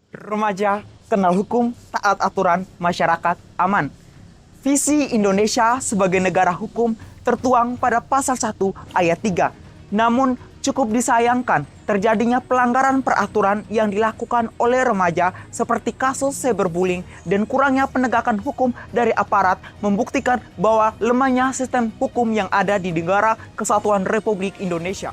Remaja kenal hukum, taat aturan, masyarakat aman. Visi Indonesia sebagai negara hukum tertuang pada pasal 1 ayat 3. Namun cukup disayangkan terjadinya pelanggaran peraturan yang dilakukan oleh remaja seperti kasus cyberbullying dan kurangnya penegakan hukum dari aparat membuktikan bahwa lemahnya sistem hukum yang ada di negara Kesatuan Republik Indonesia.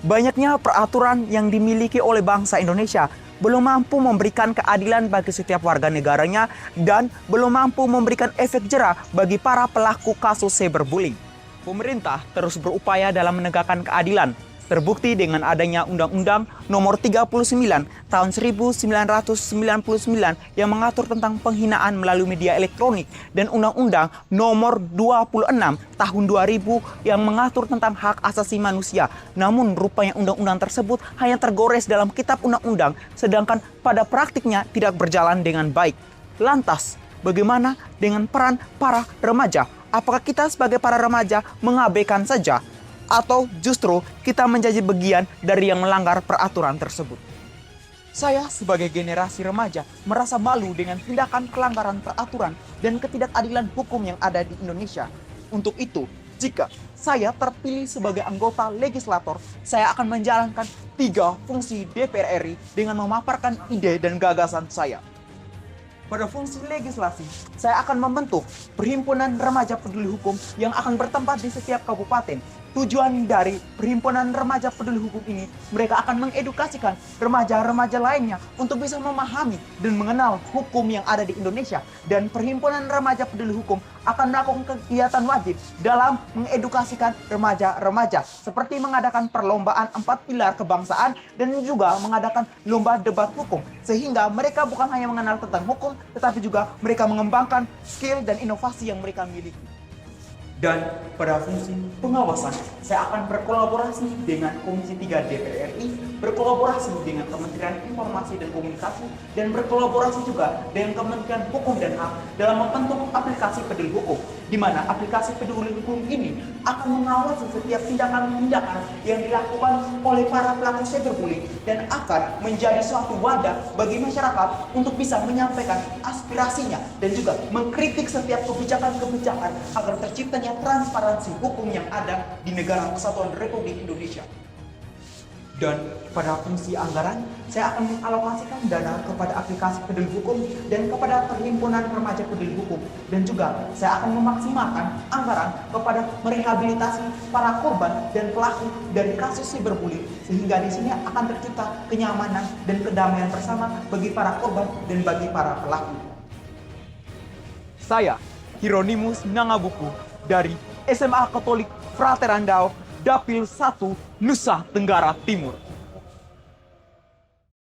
Banyaknya peraturan yang dimiliki oleh bangsa Indonesia belum mampu memberikan keadilan bagi setiap warga negaranya dan belum mampu memberikan efek jera bagi para pelaku kasus cyberbullying. Pemerintah terus berupaya dalam menegakkan keadilan, terbukti dengan adanya Undang-Undang Nomor 39 Tahun 1999 yang mengatur tentang penghinaan melalui media elektronik dan Undang-Undang Nomor 26 Tahun 2000 yang mengatur tentang hak asasi manusia. Namun rupanya undang-undang tersebut hanya tergores dalam kitab undang-undang, sedangkan pada praktiknya tidak berjalan dengan baik. Lantas, bagaimana dengan peran para remaja? Apakah kita sebagai para remaja mengabaikan saja? Atau justru kita menjadi bagian dari yang melanggar peraturan tersebut? Saya sebagai generasi remaja merasa malu dengan tindakan pelanggaran peraturan dan ketidakadilan hukum yang ada di Indonesia. Untuk itu, jika saya terpilih sebagai anggota legislator, saya akan menjalankan 3 fungsi DPR RI dengan memaparkan ide dan gagasan saya. Pada fungsi legislasi, saya akan membentuk Perhimpunan Remaja Peduli Hukum yang akan bertempat di setiap kabupaten. Tujuan dari Perhimpunan Remaja Peduli Hukum ini, mereka akan mengedukasikan remaja-remaja lainnya untuk bisa memahami dan mengenal hukum yang ada di Indonesia. Dan Perhimpunan Remaja Peduli Hukum akan melakukan kegiatan wajib dalam mengedukasikan remaja-remaja, seperti mengadakan perlombaan 4 pilar kebangsaan dan juga mengadakan lomba debat hukum, sehingga mereka bukan hanya mengenal tentang hukum, tetapi juga mereka mengembangkan skill dan inovasi yang mereka miliki. Dan pada fungsi pengawasan, saya akan berkolaborasi dengan Komisi 3 DPR RI, berkolaborasi dengan Kementerian Informasi dan Komunikasi, dan berkolaborasi juga dengan Kementerian Hukum dan HAM dalam membentuk aplikasi peduli hukum, di mana aplikasi peduli hukum ini akan mengawasi setiap tindakan-tindakan yang dilakukan oleh para pelaku cyberbullying dan akan menjadi suatu wadah bagi masyarakat untuk bisa menyampaikan aspirasinya dan juga mengkritik setiap kebijakan-kebijakan agar terciptanya transparansi hukum yang ada di negara Kesatuan Republik Indonesia. Dan pada fungsi anggaran, saya akan mengalokasikan dana kepada aplikasi peduli hukum dan kepada Perhimpunan Remaja Peduli Hukum. Dan juga saya akan memaksimalkan anggaran kepada merehabilitasi para korban dan pelaku dari kasus cyberbullying, sehingga di sini akan tercipta kenyamanan dan kedamaian bersama bagi para korban dan bagi para pelaku. Saya, Hieronymus Nangabuku, dari SMA Katolik Frater Andau, Dapil 1, Nusa Tenggara Timur.